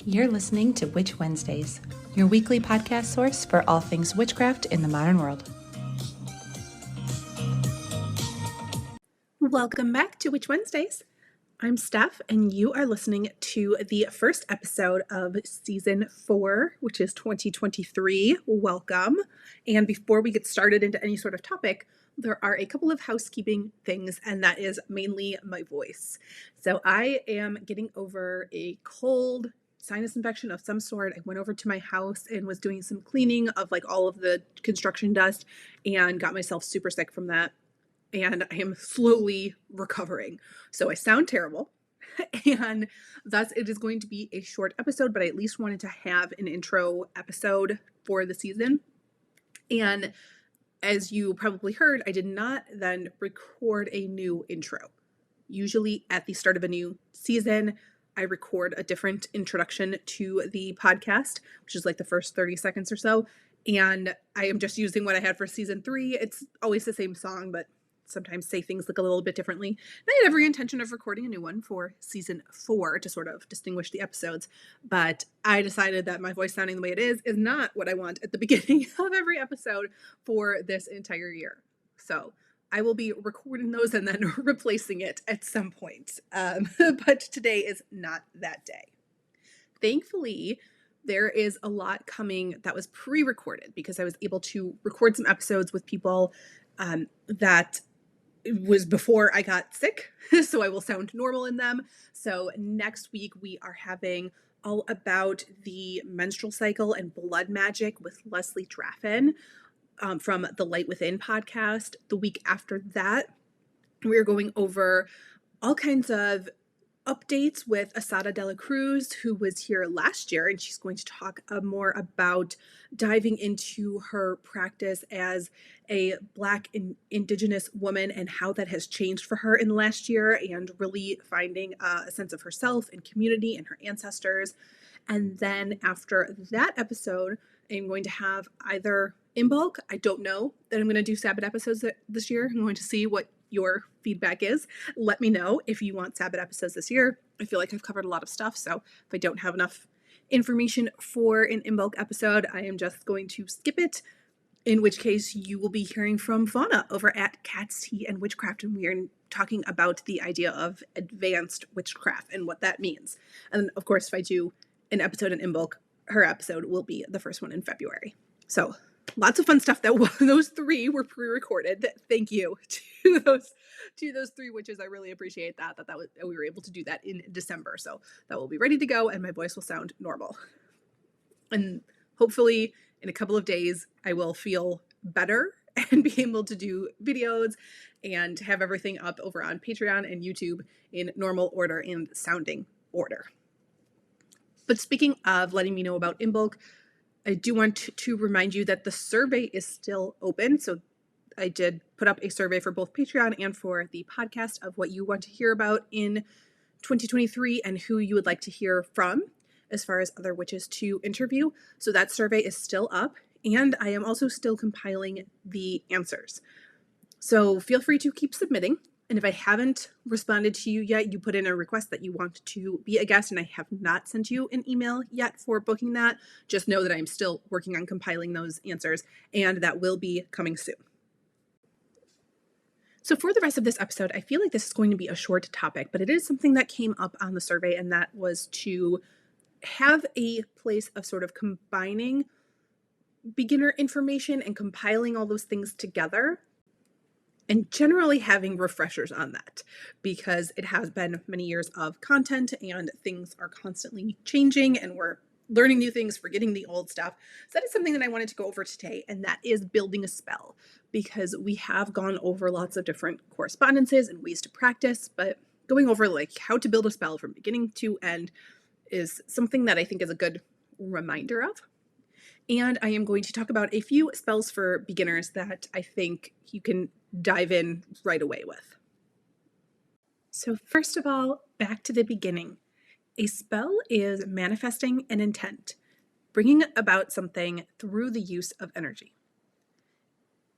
You're listening to Witch Wednesdays, your weekly podcast source for all things witchcraft in the modern world. Welcome back to Witch Wednesdays. I'm Steph, and you are listening to the first episode of Season 4, which is 2023. Welcome. And before we get started into any sort of topic, there are a couple of housekeeping things, and that is mainly my voice. So I am getting over a cold, sinus infection of some sort. I went over to my house and was doing some cleaning of all of the construction dust and got myself super sick from that. And I am slowly recovering. So I sound terrible. And thus it is going to be a short episode, but I at least wanted to have an intro episode for the season. And as you probably heard, I did not then record a new intro. Usually at the start of a new season, I record a different introduction to the podcast, which is like the first 30 seconds or so. And I am just using what I had for season 3. It's always the same song, but sometimes say things like a little bit differently. And I had every intention of recording a new one for season 4 to sort of distinguish the episodes. But I decided that my voice sounding the way it is not what I want at the beginning of every episode for this entire year. So I will be recording those and then replacing it at some point. But today is not that day. Thankfully, there is a lot coming that was pre-recorded because I was able to record some episodes with people that was before I got sick. So I will sound normal in them. So next week we are having all about the menstrual cycle and blood magic with Leslie Draffin. From the Light Within podcast. The week after that, we're going over all kinds of updates with Asada de la Cruz, who was here last year, and she's going to talk more about diving into her practice as a Black and Indigenous woman and how that has changed for her in the last year, and really finding a sense of herself and community and her ancestors. And then after that episode, I'm going to have either in bulk. I don't know that I'm going to do Sabbath episodes this year. I'm going to see what your feedback is. Let me know if you want Sabbath episodes this year. I feel like I've covered a lot of stuff, so if I don't have enough information for an in bulk episode, I am just going to skip it, in which case you will be hearing from Fauna over at Cats, Tea, and Witchcraft, and we are talking about the idea of advanced witchcraft and what that means. And of course, if I do an episode in bulk, her episode will be the first one in February. So lots of fun stuff. Those 3 were pre-recorded. Thank you to those 3 witches. I really appreciate that we were able to do that in December. So that will be ready to go and my voice will sound normal. And hopefully in a couple of days I will feel better and be able to do videos and have everything up over on Patreon and YouTube in normal order and sounding order. But speaking of letting me know about in bulk, I do want to remind you that the survey is still open. So I did put up a survey for both Patreon and for the podcast of what you want to hear about in 2023 and who you would like to hear from as far as other witches to interview. So that survey is still up, and I am also still compiling the answers. So feel free to keep submitting. And if I haven't responded to you yet, you put in a request that you want to be a guest, and I have not sent you an email yet for booking that. Just know that I'm still working on compiling those answers, and that will be coming soon. So for the rest of this episode, I feel like this is going to be a short topic, but it is something that came up on the survey, and that was to have a place of sort of combining beginner information and compiling all those things together, and generally having refreshers on that, because it has been many years of content and things are constantly changing and we're learning new things, forgetting the old stuff. So that is something that I wanted to go over today, and that is building a spell, because we have gone over lots of different correspondences and ways to practice, but going over how to build a spell from beginning to end is something that I think is a good reminder of. And I am going to talk about a few spells for beginners that I think you can dive in right away with. So first of all, back to the beginning. A spell is manifesting an intent, bringing about something through the use of energy.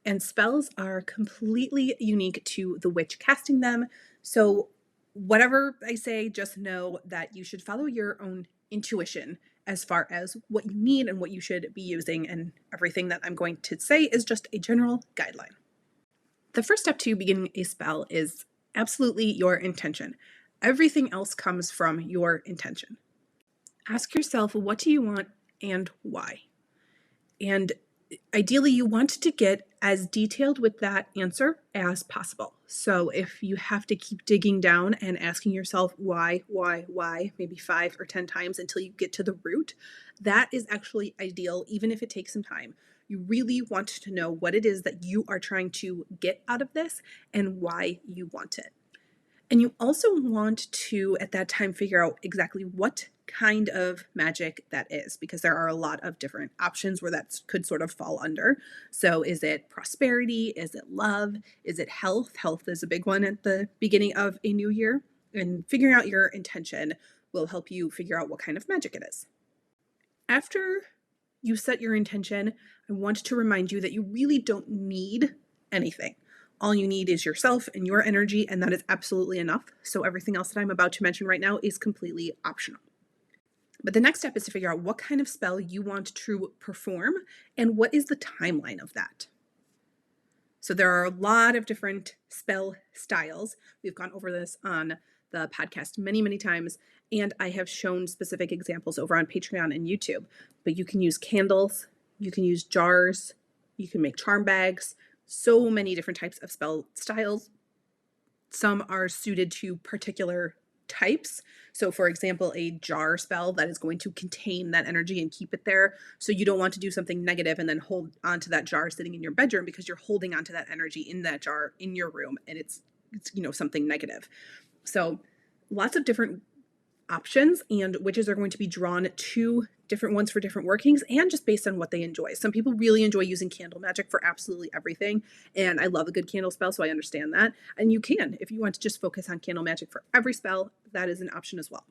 And spells are completely unique to the witch casting them. So whatever I say, just know that you should follow your own intuition as far as what you need and what you should be using, and everything that I'm going to say is just a general guideline. The first step to beginning a spell is absolutely your intention. Everything else comes from your intention. Ask yourself, what do you want and why? And ideally, you want to get as detailed with that answer as possible. So if you have to keep digging down and asking yourself why, maybe 5 or 10 times until you get to the root, that is actually ideal, even if it takes some time. You really want to know what it is that you are trying to get out of this and why you want it. And you also want to, at that time, figure out exactly what kind of magic that is, because there are a lot of different options where that could sort of fall under. So is it prosperity? Is it love? Is it health? Health is a big one at the beginning of a new year. And figuring out your intention will help you figure out what kind of magic it is. After you set your intention, I want to remind you that you really don't need anything. All you need is yourself and your energy, and that is absolutely enough. So everything else that I'm about to mention right now is completely optional. But the next step is to figure out what kind of spell you want to perform and what is the timeline of that. So there are a lot of different spell styles. We've gone over this on the podcast many, many times, and I have shown specific examples over on Patreon and YouTube. But you can use candles, you can use jars, you can make charm bags, so many different types of spell styles. Some are suited to particular types. So for example, a jar spell that is going to contain that energy and keep it there. So you don't want to do something negative and then hold onto that jar sitting in your bedroom, because you're holding onto that energy in that jar in your room, and it's something negative. So lots of different options, and witches are going to be drawn to different ones for different workings, and just based on what they enjoy. Some people really enjoy using candle magic for absolutely everything, and I love a good candle spell, so I understand that. And you can, if you want to just focus on candle magic for every spell, that is an option as well.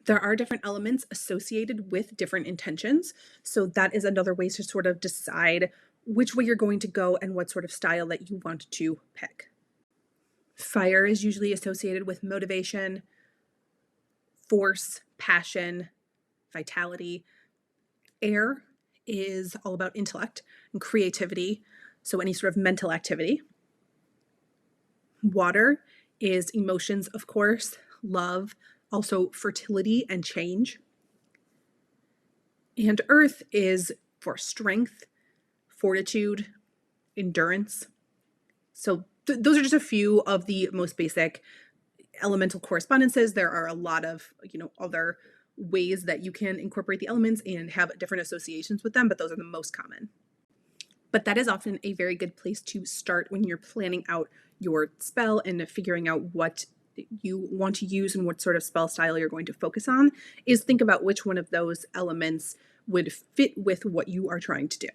There are different elements associated with different intentions, so that is another way to sort of decide which way you're going to go and what sort of style that you want to pick. Fire is usually associated with motivation, force, passion, vitality. Air is all about intellect and creativity, so any sort of mental activity. Water is emotions, of course, love, also fertility and change. And earth is for strength, fortitude, endurance. So those are just a few of the most basic elemental correspondences. There are a lot of, other ways that you can incorporate the elements and have different associations with them, but those are the most common. But that is often a very good place to start when you're planning out your spell and figuring out what you want to use and what sort of spell style you're going to focus on, is think about which one of those elements would fit with what you are trying to do.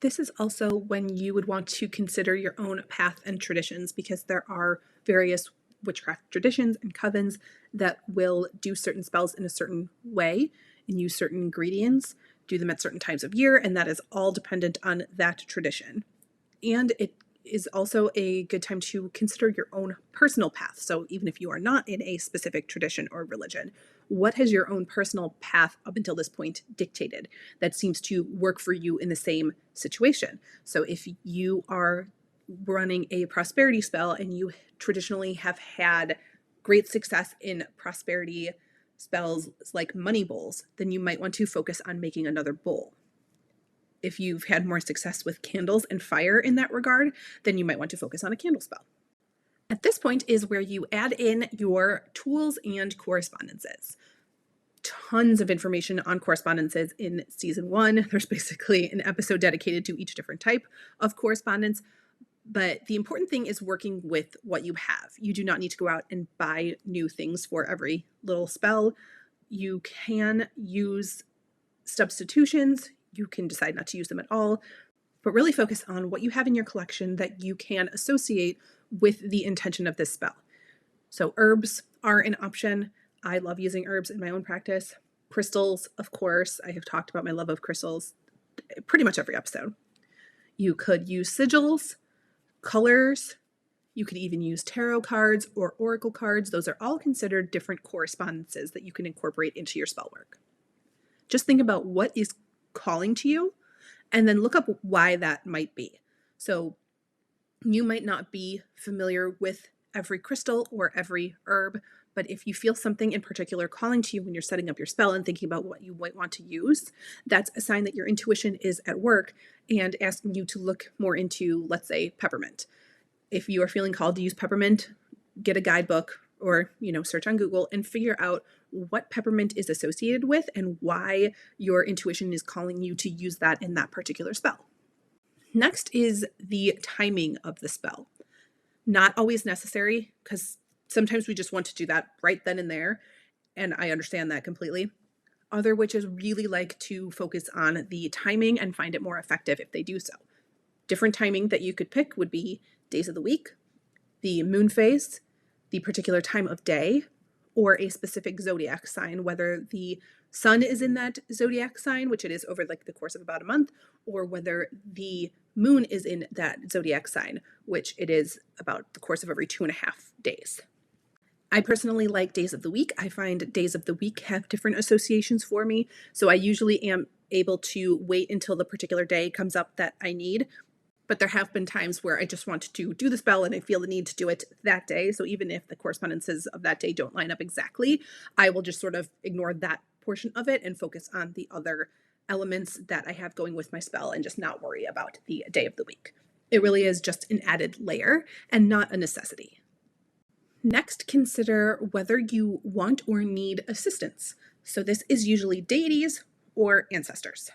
This is also when you would want to consider your own path and traditions, because there are various witchcraft traditions and covens that will do certain spells in a certain way and use certain ingredients, do them at certain times of year, and that is all dependent on that tradition. And it is also a good time to consider your own personal path. So even if you are not in a specific tradition or religion, what has your own personal path up until this point dictated that seems to work for you in the same situation? So if you are running a prosperity spell and you traditionally have had great success in prosperity spells like money bowls, then you might want to focus on making another bowl. If you've had more success with candles and fire in that regard, then you might want to focus on a candle spell. At this point is where you add in your tools and correspondences. Tons of information on correspondences in season 1. There's basically an episode dedicated to each different type of correspondence. But the important thing is working with what you have. You do not need to go out and buy new things for every little spell. You can use substitutions. You can decide not to use them at all, but really focus on what you have in your collection that you can associate with the intention of this spell. So herbs are an option. I love using herbs in my own practice. Crystals, of course. I have talked about my love of crystals pretty much every episode. You could use sigils, colors. You could even use tarot cards or oracle cards. Those are all considered different correspondences that you can incorporate into your spell work. Just think about what is calling to you and then look up why that might be. So you might not be familiar with every crystal or every herb, but if you feel something in particular calling to you when you're setting up your spell and thinking about what you might want to use, that's a sign that your intuition is at work and asking you to look more into, let's say, peppermint. If you are feeling called to use peppermint, get a guidebook or, search on Google and figure out what peppermint is associated with and why your intuition is calling you to use that in that particular spell. Next is the timing of the spell. Not always necessary, because sometimes we just want to do that right then and there, and I understand that completely. Other witches really like to focus on the timing and find it more effective if they do so. Different timing that you could pick would be days of the week, the moon phase, the particular time of day, or a specific zodiac sign, whether the sun is in that zodiac sign, which it is over like the course of about a month, or whether the moon is in that zodiac sign, which it is about the course of every 2.5 days. I personally like days of the week. I find days of the week have different associations for me, so I usually am able to wait until the particular day comes up that I need. But there have been times where I just want to do the spell and I feel the need to do it that day. So even if the correspondences of that day don't line up exactly, I will just sort of ignore that portion of it and focus on the other elements that I have going with my spell and just not worry about the day of the week. It really is just an added layer and not a necessity. Next, consider whether you want or need assistance. So this is usually deities or ancestors.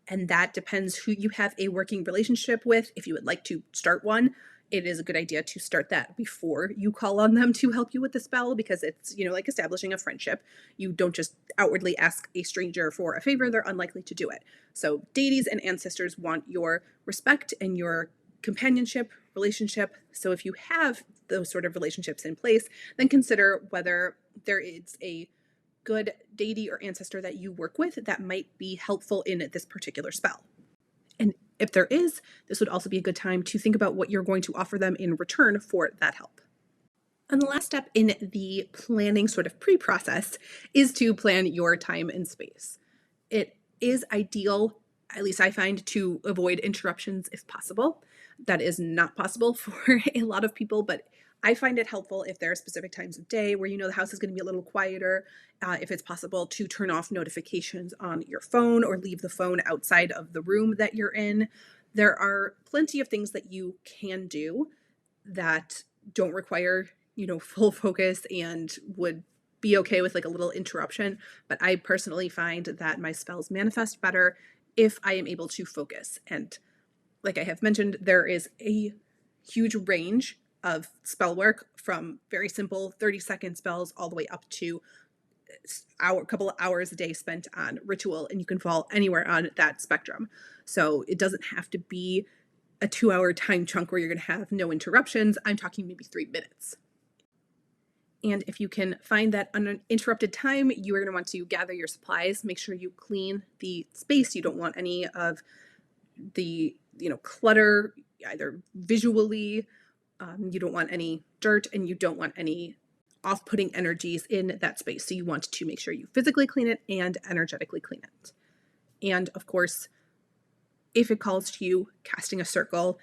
And that depends who you have a working relationship with. If you would like to start one, it is a good idea to start that before you call on them to help you with the spell, because it's, like establishing a friendship. You don't just outwardly ask a stranger for a favor. They're unlikely to do it. So deities and ancestors want your respect and your companionship relationship. So if you have those sort of relationships in place, then consider whether there is a good deity or ancestor that you work with that might be helpful in this particular spell. And if there is, this would also be a good time to think about what you're going to offer them in return for that help. And the last step in the planning sort of pre-process is to plan your time and space. It is ideal, at least I find, to avoid interruptions if possible. That is not possible for a lot of people, but I find it helpful if there are specific times of day where the house is going to be a little quieter, if it's possible to turn off notifications on your phone or leave the phone outside of the room that you're in. There are plenty of things that you can do that don't require, full focus and would be okay with like a little interruption. But I personally find that my spells manifest better if I am able to focus. And like I have mentioned, there is a huge range of spell work from very simple 30-second spells all the way up to a couple of hours a day spent on ritual, and you can fall anywhere on that spectrum. So it doesn't have to be a 2-hour time chunk where you're going to have no interruptions. I'm talking maybe 3 minutes. And if you can find that uninterrupted time, you are going to want to gather your supplies. Make sure you clean the space. You don't want any of the clutter, either visually. You don't want any dirt, and you don't want any off-putting energies in that space. So you want to make sure you physically clean it and energetically clean it. And of course, if it calls to you, casting a circle,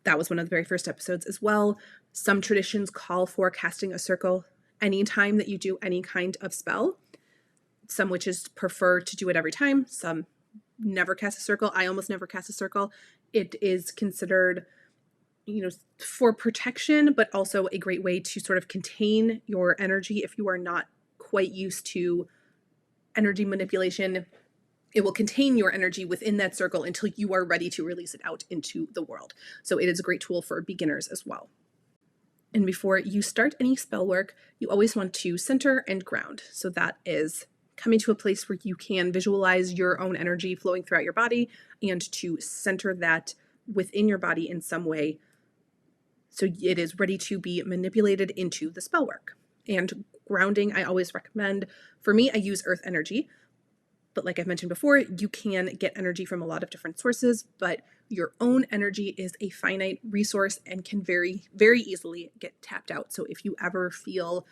that was one of the very first episodes as well. Some traditions call for casting a circle anytime that you do any kind of spell. Some witches prefer to do it every time. Some never cast a circle. I almost never cast a circle. It is considered, for protection, but also a great way to sort of contain your energy. If you are not quite used to energy manipulation, it will contain your energy within that circle until you are ready to release it out into the world. So it is a great tool for beginners as well. And before you start any spell work, you always want to center and ground. So that is coming to a place where you can visualize your own energy flowing throughout your body and to center that within your body in some way so it is ready to be manipulated into the spell work. And grounding, I always recommend. For me, I use earth energy. But like I've mentioned before, you can get energy from a lot of different sources, but your own energy is a finite resource and can very, very easily get tapped out. So if you ever feel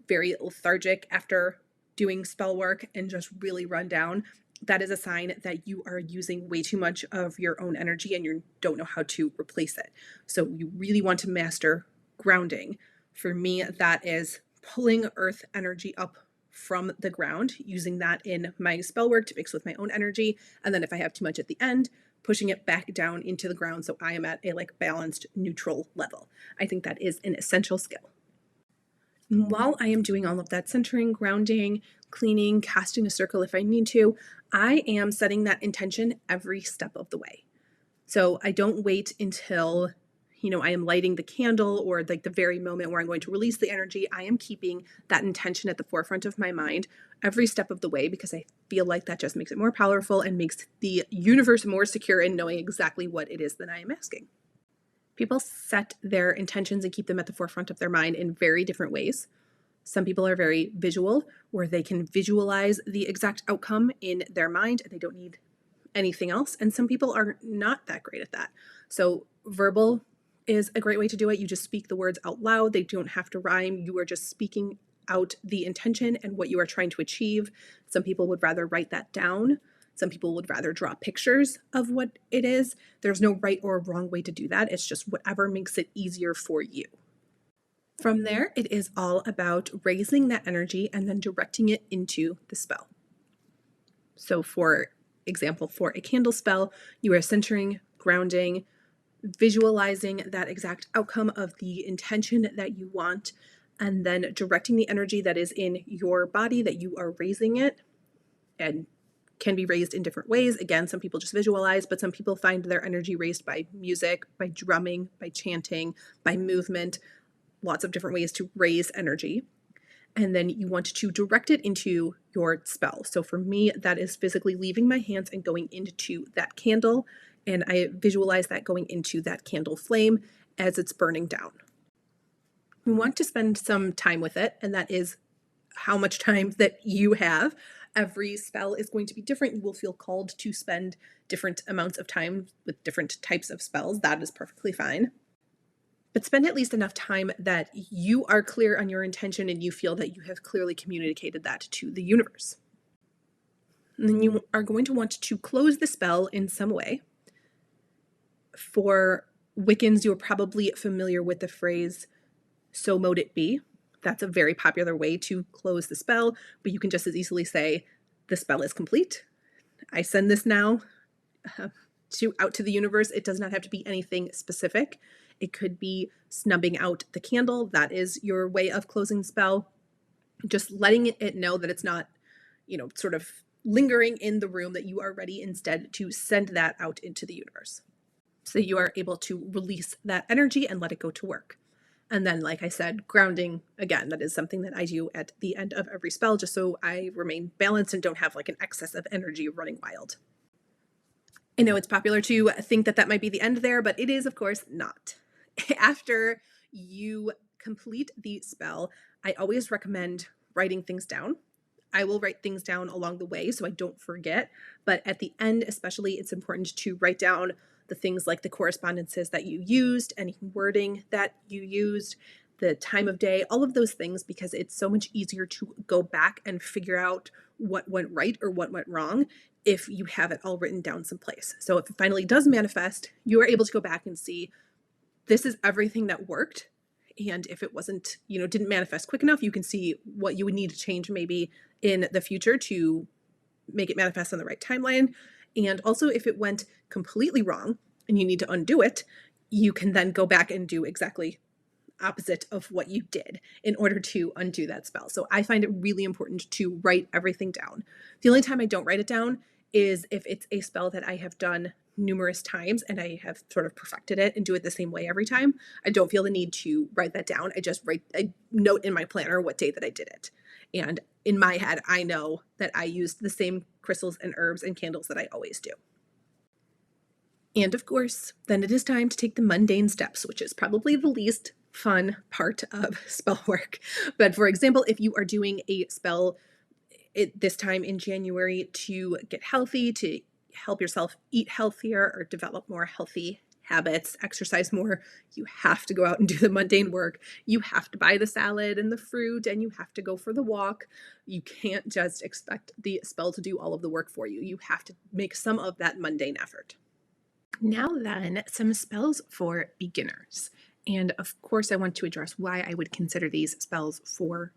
very lethargic after doing spell work and just really run down, that is a sign that you are using way too much of your own energy and you don't know how to replace it. So you really want to master grounding. For me, that is pulling earth energy up from the ground, using that in my spell work to mix with my own energy. And then if I have too much at the end, pushing it back down into the ground so I am at a balanced, neutral level. I think that is an essential skill. And while I am doing all of that centering, grounding, cleaning, casting a circle if I need to, I am setting that intention every step of the way. So I don't wait until I am lighting the candle or the very moment where I'm going to release the energy. I am keeping that intention at the forefront of my mind every step of the way because I feel like that just makes it more powerful and makes the universe more secure in knowing exactly what it is that I am asking. People set their intentions and keep them at the forefront of their mind in very different ways. Some people are very visual, where they can visualize the exact outcome in their mind and they don't need anything else. And some people are not that great at that. So verbal is a great way to do it. You just speak the words out loud. They don't have to rhyme. You are just speaking out the intention and what you are trying to achieve. Some people would rather write that down. Some people would rather draw pictures of what it is. There's no right or wrong way to do that. It's just whatever makes it easier for you. From there, it is all about raising that energy and then directing it into the spell. So for example, for a candle spell, you are centering, grounding, visualizing that exact outcome of the intention that you want, and then directing the energy that is in your body that you are raising it, and can be raised in different ways. Again, some people just visualize, but some people find their energy raised by music, by drumming, by chanting, by movement, lots of different ways to raise energy. And then you want to direct it into your spell. So for me, that is physically leaving my hands and going into that candle. And I visualize that going into that candle flame as it's burning down. We want to spend some time with it, and that is how much time that you have. Every spell is going to be different. You will feel called to spend different amounts of time with different types of spells. That is perfectly fine. But spend at least enough time that you are clear on your intention and you feel that you have clearly communicated that to the universe. And then you are going to want to close the spell in some way. For Wiccans, you are probably familiar with the phrase, "so mote it be." That's a very popular way to close the spell, but you can just as easily say, "the spell is complete. I send this now out to the universe." It does not have to be anything specific. It could be snubbing out the candle. That is your way of closing the spell. Just letting it know that it's not, sort of lingering in the room, that you are ready instead to send that out into the universe. So you are able to release that energy and let it go to work. And then, like I said, grounding, again, that is something that I do at the end of every spell, just so I remain balanced and don't have an excess of energy running wild. I know it's popular to think that that might be the end there, but it is, of course, not. After you complete the spell, I always recommend writing things down. I will write things down along the way so I don't forget, but at the end especially, it's important to write down the things like the correspondences that you used, any wording that you used, the time of day, all of those things, because it's so much easier to go back and figure out what went right or what went wrong if you have it all written down someplace. So if it finally does manifest, you are able to go back and see, this is everything that worked. And if it wasn't, didn't manifest quick enough, you can see what you would need to change maybe in the future to make it manifest on the right timeline. And also, if it went completely wrong and you need to undo it, you can then go back and do exactly opposite of what you did in order to undo that spell. So I find it really important to write everything down. The only time I don't write it down is if it's a spell that I have done numerous times and I have sort of perfected it and do it the same way every time. I don't feel the need to write that down. I just write a note in my planner what day that I did it. And in my head, I know that I used the same crystals and herbs and candles that I always do. And of course, then it is time to take the mundane steps, which is probably the least fun part of spell work. But for example, if you are doing a spell this time in January to get healthy, to help yourself eat healthier or develop more healthy habits, exercise more. You have to go out and do the mundane work. You have to buy the salad and the fruit, and you have to go for the walk. You can't just expect the spell to do all of the work for you. You have to make some of that mundane effort. Now then, some spells for beginners. And of course, I want to address why I would consider these spells for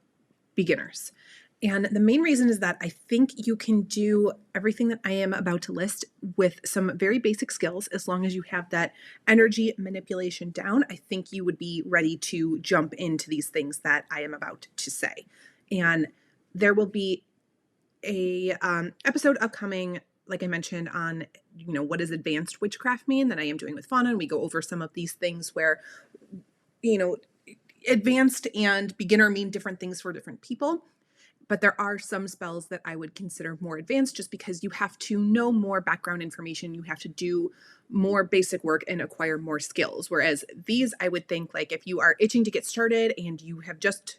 beginners. And the main reason is that I think you can do everything that I am about to list with some very basic skills. As long as you have that energy manipulation down, I think you would be ready to jump into these things that I am about to say. And there will be a episode upcoming, like I mentioned, on what does advanced witchcraft mean, that I am doing with Fauna, and we go over some of these things where advanced and beginner mean different things for different people. But there are some spells that I would consider more advanced just because you have to know more background information. You have to do more basic work and acquire more skills. Whereas these, I would think, like if you are itching to get started and you have just,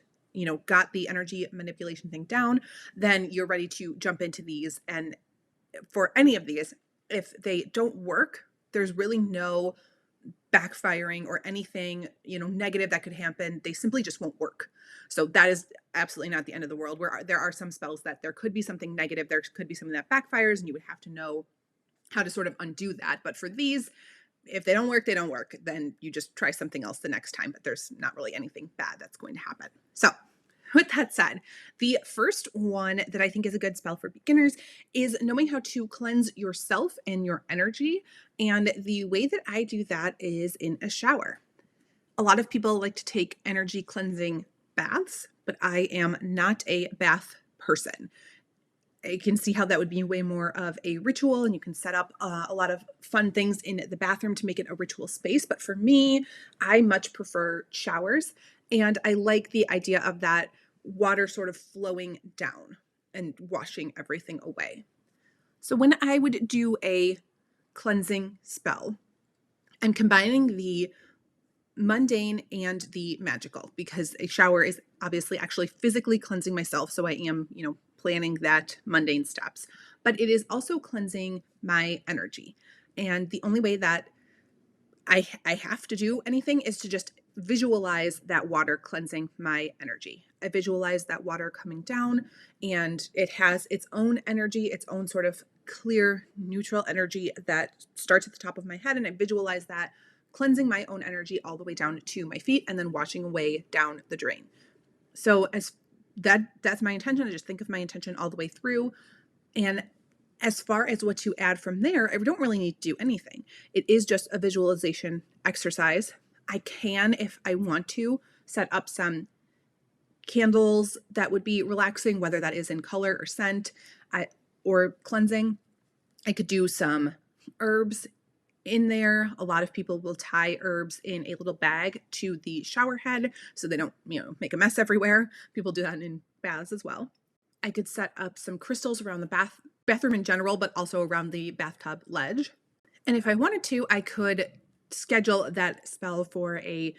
got the energy manipulation thing down, then you're ready to jump into these. And for any of these, if they don't work, there's really no backfiring or anything, negative that could happen. They simply just won't work. So that is absolutely not the end of the world. Where there are some spells that there could be something negative, there could be something that backfires, and you would have to know how to sort of undo that. But for these, if they don't work, they don't work. Then you just try something else the next time, but there's not really anything bad that's going to happen. So with that said, the first one that I think is a good spell for beginners is knowing how to cleanse yourself and your energy. And the way that I do that is in a shower. A lot of people like to take energy cleansing baths, but I am not a bath person. I can see how that would be way more of a ritual, and you can set up a lot of fun things in the bathroom to make it a ritual space. But for me, I much prefer showers, and I like the idea of that water sort of flowing down and washing everything away. So when I would do a cleansing spell, I'm combining the mundane and the magical, because a shower is obviously actually physically cleansing myself. So I am, planning that mundane steps, but it is also cleansing my energy. And the only way that I have to do anything is to just visualize that water cleansing my energy. I visualize that water coming down, and it has its own energy, its own sort of clear, neutral energy that starts at the top of my head. And I visualize that cleansing my own energy all the way down to my feet and then washing away down the drain. So that's my intention. I just think of my intention all the way through. And as far as what to add from there, I don't really need to do anything. It is just a visualization exercise. I can, if I want to, set up some candles that would be relaxing, whether that is in color or scent or cleansing. I could do some herbs in there. A lot of people will tie herbs in a little bag to the shower head so they don't, make a mess everywhere. People do that in baths as well. I could set up some crystals around the bathroom in general, but also around the bathtub ledge. And if I wanted to, I could schedule that spell for a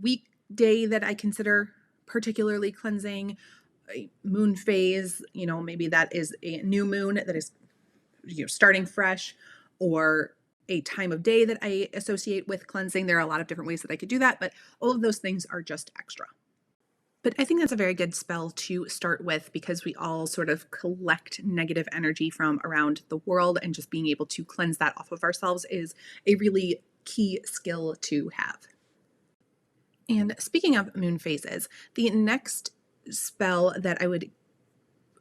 weekday that I consider particularly cleansing, a moon phase, maybe that is a new moon that is, starting fresh, or a time of day that I associate with cleansing. There are a lot of different ways that I could do that, but all of those things are just extra. But I think that's a very good spell to start with, because we all sort of collect negative energy from around the world, and just being able to cleanse that off of ourselves is a really key skill to have. And speaking of moon phases, the next spell that I would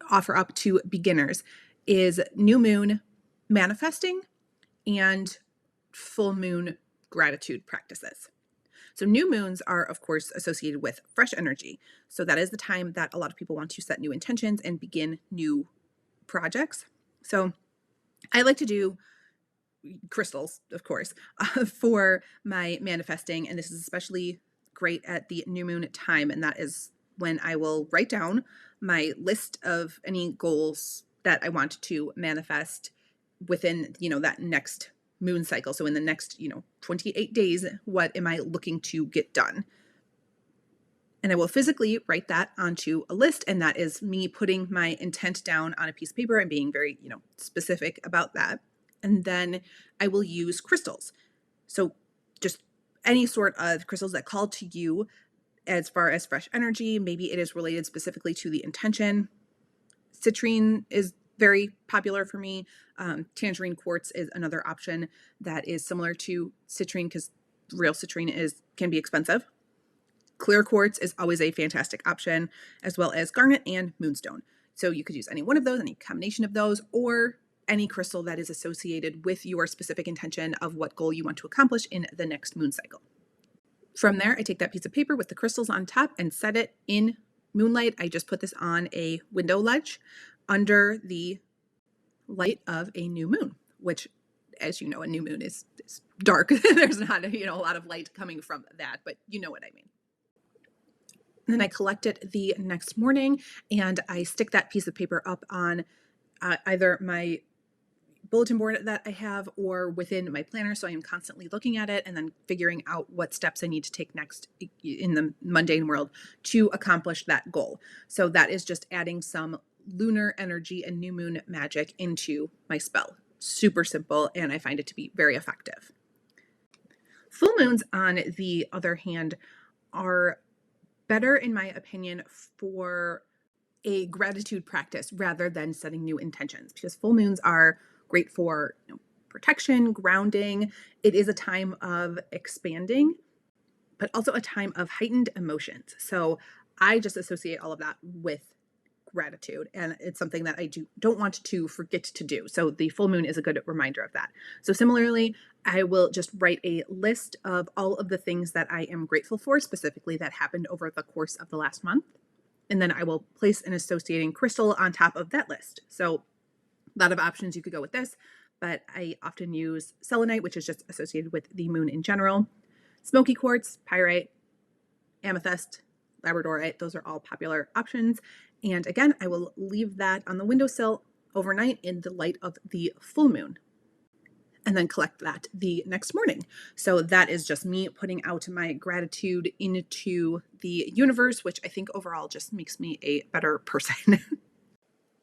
offer up to beginners is new moon manifesting and full moon gratitude practices. So new moons are, of course, associated with fresh energy. So that is the time that a lot of people want to set new intentions and begin new projects. So I like to do crystals, of course, for my manifesting. And this is especially great at the new moon time. And that is when I will write down my list of any goals that I want to manifest within, that next moon cycle. So in the next, 28 days, what am I looking to get done? And I will physically write that onto a list. And that is me putting my intent down on a piece of paper and being very, specific about that. And then I will use crystals. So just any sort of crystals that call to you as far as fresh energy. Maybe it is related specifically to the intention. Citrine is very popular for me. Tangerine quartz is another option that is similar to citrine because real citrine can be expensive. Clear quartz is always a fantastic option, as well as garnet and moonstone. So you could use any one of those, any combination of those, or any crystal that is associated with your specific intention of what goal you want to accomplish in the next moon cycle. From there, I take that piece of paper with the crystals on top and set it in moonlight. I just put this on a window ledge under the light of a new moon, which, as you know, a new moon is dark. There's not a lot of light coming from that, but you know what I mean. Then I collect it the next morning and I stick that piece of paper up on either my bulletin board that I have or within my planner. So I am constantly looking at it and then figuring out what steps I need to take next in the mundane world to accomplish that goal. So that is just adding some lunar energy and new moon magic into my spell. Super simple, and I find it to be very effective. Full moons, on the other hand, are better, in my opinion, for a gratitude practice rather than setting new intentions, because full moons are great for protection, grounding. It is a time of expanding, but also a time of heightened emotions. So I just associate all of that with gratitude, and it's something that I don't want to forget to do. So the full moon is a good reminder of that. So similarly, I will just write a list of all of the things that I am grateful for, specifically that happened over the course of the last month. And then I will place an associating crystal on top of that list. So a lot of options you could go with this, but I often use selenite, which is just associated with the moon in general, smoky quartz, pyrite, amethyst, labradorite. Those are all popular options. And again, I will leave that on the windowsill overnight in the light of the full moon, and then collect that the next morning. So that is just me putting out my gratitude into the universe, which I think overall just makes me a better person.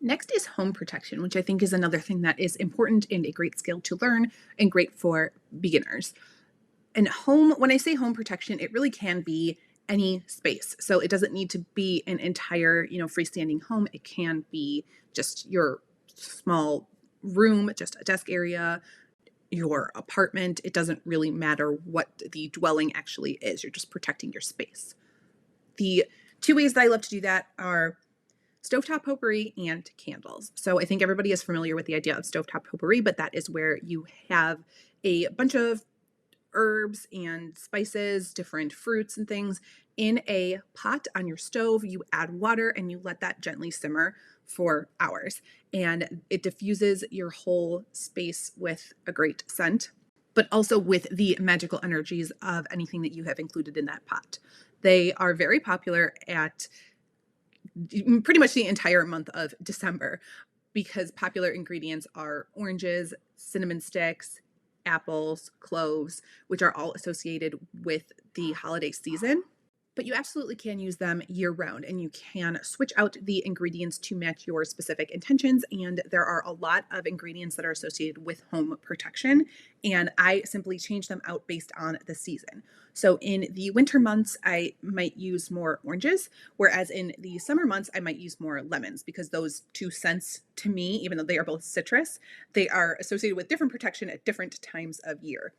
Next is home protection, which I think is another thing that is important and a great skill to learn and great for beginners. And when I say home protection, it really can be any space. So it doesn't need to be an entire, freestanding home. It can be just your small room, just a desk area, your apartment. It doesn't really matter what the dwelling actually is. You're just protecting your space. The two ways that I love to do that are stovetop potpourri and candles. So I think everybody is familiar with the idea of stovetop potpourri, but that is where you have a bunch of herbs and spices, different fruits and things in a pot on your stove. You add water and you let that gently simmer for hours, and it diffuses your whole space with a great scent, but also with the magical energies of anything that you have included in that pot. They are very popular at pretty much the entire month of December because popular ingredients are oranges, cinnamon sticks, apples, cloves, which are all associated with the holiday season. But you absolutely can use them year round, and you can switch out the ingredients to match your specific intentions. And there are a lot of ingredients that are associated with home protection, and I simply change them out based on the season. So in the winter months, I might use more oranges, whereas in the summer months, I might use more lemons, because those two scents, to me, even though they are both citrus, they are associated with different protection at different times of year.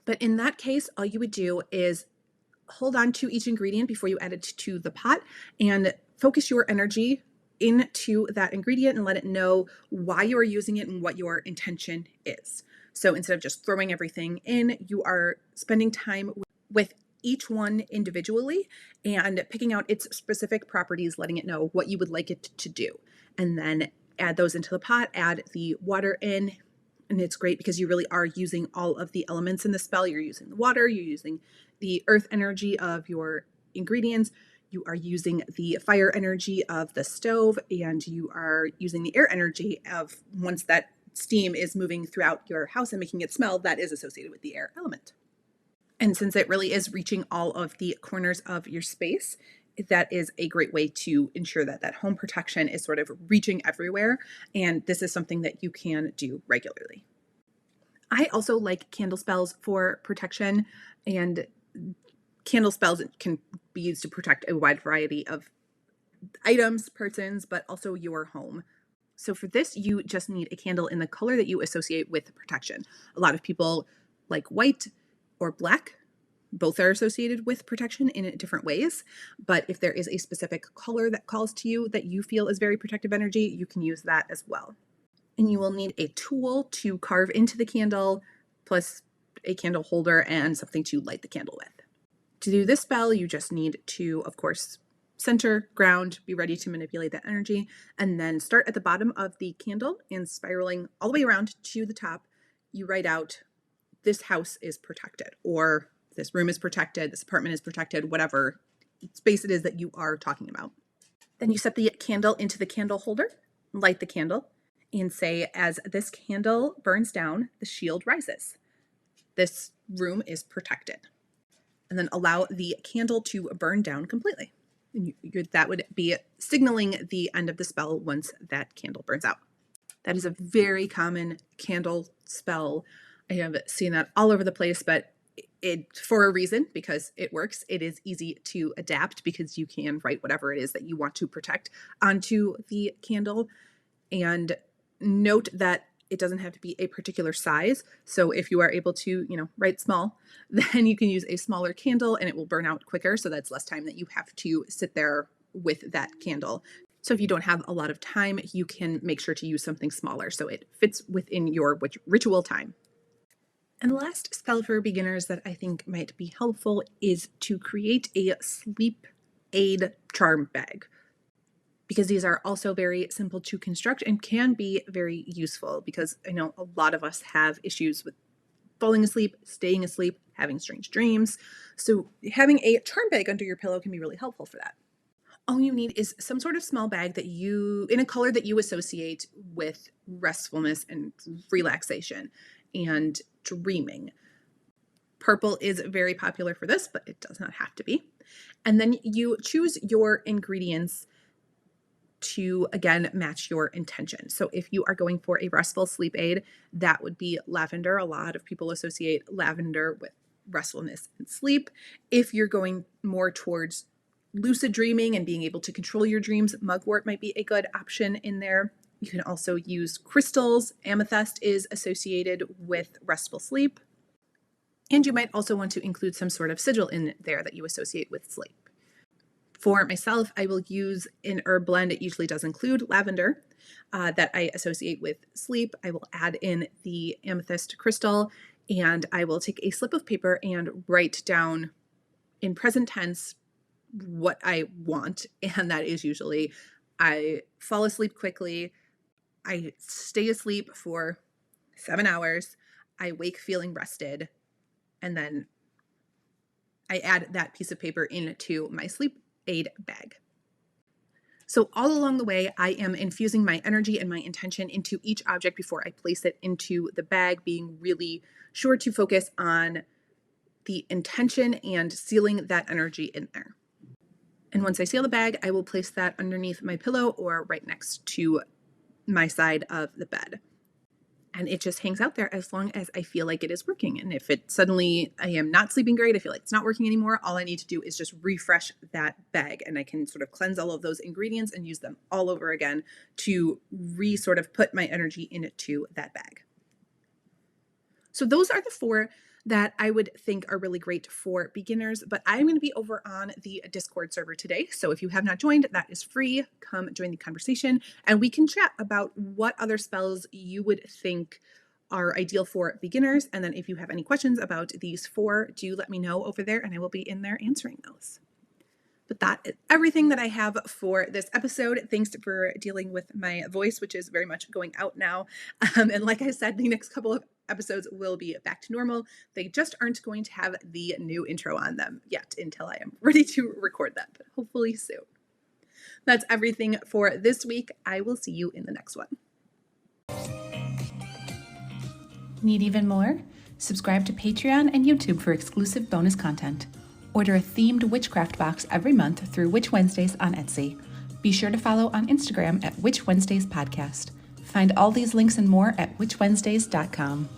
But in that case, all you would do is hold on to each ingredient before you add it to the pot and focus your energy into that ingredient and let it know why you are using it and what your intention is. So instead of just throwing everything in, you are spending time with each one individually and picking out its specific properties, letting it know what you would like it to do. And then add those into the pot, add the water in. And it's great because you really are using all of the elements in the spell. You're using the water, you're using the earth energy of your ingredients, you are using the fire energy of the stove, and you are using the air energy of, once that steam is moving throughout your house and making it smell, that is associated with the air element. And since it really is reaching all of the corners of your space, that is a great way to ensure that that home protection is sort of reaching everywhere. And this is something that you can do regularly. I also like candle spells for protection, and candle spells can be used to protect a wide variety of items, persons, but also your home. So for this, you just need a candle in the color that you associate with protection. A lot of people like white or black. Both are associated with protection in different ways. But if there is a specific color that calls to you that you feel is very protective energy, you can use that as well. And you will need a tool to carve into the candle, plus a candle holder and something to light the candle with. To do this spell, you just need to, of course, center, ground, be ready to manipulate that energy, and then start at the bottom of the candle and spiraling all the way around to the top. You write out, this house is protected, or this room is protected, this apartment is protected, whatever space it is that you are talking about. Then you set the candle into the candle holder, light the candle, and say, as this candle burns down, the shield rises. This room is protected. And then allow the candle to burn down completely. And that would be signaling the end of the spell once that candle burns out. That is a very common candle spell. I have seen that all over the place, but it for a reason, because it works. It is easy to adapt because you can write whatever it is that you want to protect onto the candle. And note that it doesn't have to be a particular size. So if you are able to, write small, then you can use a smaller candle and it will burn out quicker. So that's less time that you have to sit there with that candle. So if you don't have a lot of time, you can make sure to use something smaller so it fits within your ritual time. And the last spell for beginners that I think might be helpful is to create a sleep aid charm bag, because these are also very simple to construct and can be very useful, because I know a lot of us have issues with falling asleep, staying asleep, having strange dreams. So having a charm bag under your pillow can be really helpful for that. All you need is some sort of small bag that in a color that you associate with restfulness and relaxation and dreaming. Purple is very popular for this, but it does not have to be. And then you choose your ingredients to, again, match your intention. So if you are going for a restful sleep aid, that would be lavender. A lot of people associate lavender with restfulness and sleep. If you're going more towards lucid dreaming and being able to control your dreams, mugwort might be a good option in there. You can also use crystals. Amethyst is associated with restful sleep. And you might also want to include some sort of sigil in there that you associate with sleep. For myself, I will use an herb blend. It usually does include lavender that I associate with sleep. I will add in the amethyst crystal, and I will take a slip of paper and write down in present tense what I want. And that is usually, I fall asleep quickly, I stay asleep for 7 hours, I wake feeling rested, and then I add that piece of paper into my sleep aid bag. So all along the way, I am infusing my energy and my intention into each object before I place it into the bag, being really sure to focus on the intention and sealing that energy in there. And once I seal the bag, I will place that underneath my pillow or right next to my side of the bed. And it just hangs out there as long as I feel like it is working. And if it suddenly I am not sleeping great, I feel like it's not working anymore, all I need to do is just refresh that bag, and I can sort of cleanse all of those ingredients and use them all over again to sort of put my energy into that bag. So those are the 4 that I would think are really great for beginners, but I'm going to be over on the Discord server today. So if you have not joined, that is free. Come join the conversation and we can chat about what other spells you would think are ideal for beginners. And then if you have any questions about these 4, do let me know over there and I will be in there answering those. But that is everything that I have for this episode. Thanks for dealing with my voice, which is very much going out now. And like I said, the next couple of episodes will be back to normal. They just aren't going to have the new intro on them yet until I am ready to record that, but hopefully soon. That's everything for this week. I will see you in the next one. Need even more? Subscribe to Patreon and YouTube for exclusive bonus content. Order a themed witchcraft box every month through Witch Wednesdays on Etsy. Be sure to follow on Instagram at Witch Wednesdays Podcast. Find all these links and more at witchwednesdays.com.